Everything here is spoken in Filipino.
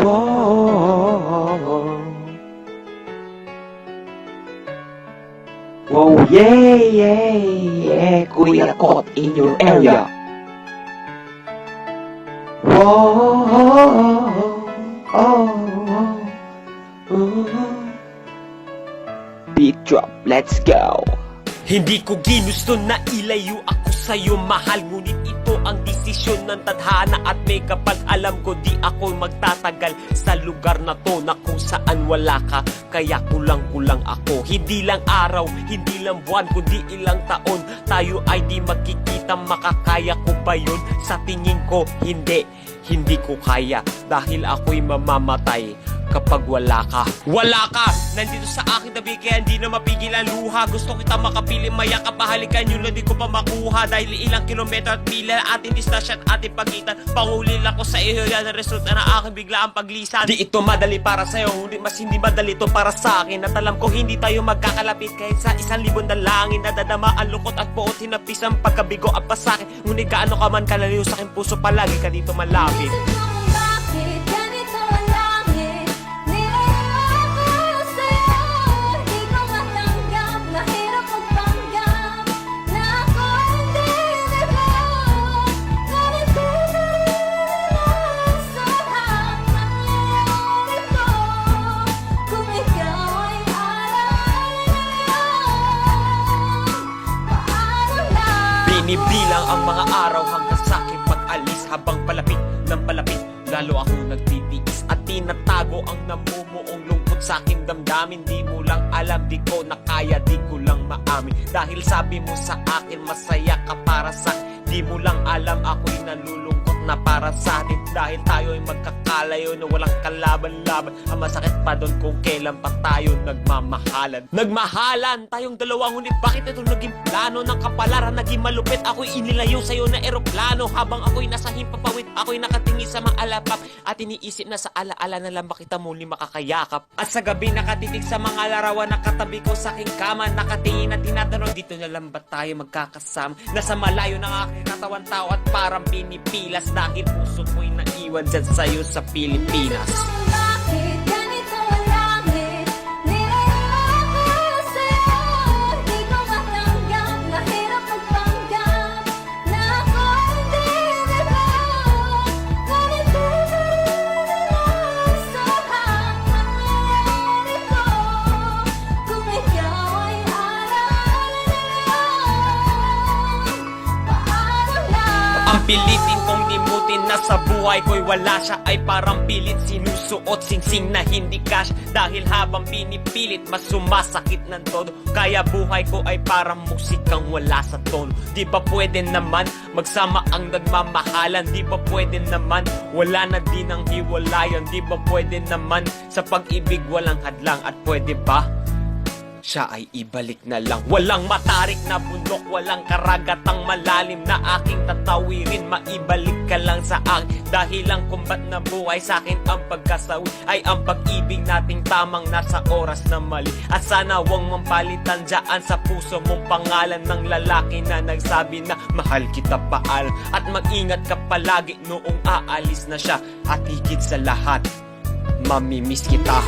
Whoa. Whoa, yeah, yeah, yeah. Kuya caught in your area. Whoa, beat drop, let's go. Hindi ko ginusto na ilayo ako sa'yo, mahal. Ngunit ito ang desisyon ng tadhana at may kapag alam ko di ako magtatagal sa lugar na to na kung saan wala ka. Kaya kulang-kulang ako. Hindi lang araw, hindi lang buwan, kundi ilang taon tayo ay di magkikita. Makakaya ko ba yun? Sa tingin ko, hindi ko kaya. Dahil ako'y mamamatay kapag wala ka. Wala ka! Nandito sa aking tabi kaya hindi na mapigil ang luha. Gusto kita makapiling, mayakap, mahalikan yun na di ko pa makuha. Dahil ilang kilometro at mila ating distansya at ating pagitan. Pangulil ako sa iyo, yan ang resulta na aking biglaang paglisan. Di ito madali para sa'yo, mas hindi madali ito para sa akin. At alam ko hindi tayo magkakalapit kahit sa 1,000 dalangin. Nadadama ang lukot at puot, hinapis ang pagkabigo at pasakit. Ngunit gaano ka man kalaliw sa aking puso, palagi ka dito malapit. Binibilang ang mga araw hanggang sa aking pag-alis. Habang palapit ng palapit, lalo ako nagtitiis at tinatago ang namumuong lungkot sa aking damdamin. Di mo lang alam, di ko na kaya, di ko lang maamin. Dahil sabi mo sa akin, masaya ka para sa akin. Di mo lang alam, ako'y nalulungkot na para sa atin. Dahil tayo ay magkakalayo na walang kalaban-laban. Ang masakit pa doon kung kailan pa tayo nagmamahalan. Nagmahalan tayong dalawa, ngunit bakit ito naging plano ng kapalaran? Naging malupit, ako'y inilayo sa'yo na eroplano. Habang ako'y nasa himpapawid, ako'y nakatingin sa mga alapap. At iniisip na sa alaala na lang bakita muli makakayakap. At sa gabi nakatitig sa mga larawan, nakatabi ko sa aking kama. Nakatingin at tinatanong, dito na lang ba tayo magkakasama? Nasa malayo ng aking katawan tao at parang pinipilas. Dahil puso ko'y naiwan dyan sa'yo sa Pilipinas. Ang pilitin kong limutin na sa buhay ko'y wala siya, ay parang pilit sinusuot singsing na hindi cash. Dahil habang pinipilit, mas sumasakit ng todo. Kaya buhay ko ay parang musikang wala sa tono. Di ba pwede naman magsama ang nagmamahalan? Di ba pwede naman wala na din ang hiwalayan? Di ba pwede naman sa pag-ibig walang hadlang? At pwede ba siya ay ibalik na lang? Walang matarik na bundok, walang karagatang malalim na aking tatawirin. Maibalik ka lang sa akin. Dahil ang kumbat na buhay sa akin ang pagkasawi ay ang pag-ibig nating tamang nasa oras na mali. At sana wang mampalitan dyan sa puso mong pangalan ng lalaki na nagsabi na mahal kita paalam. At mag-ingat ka palagi noong aalis na siya. At higit sa lahat, mamimiss kita.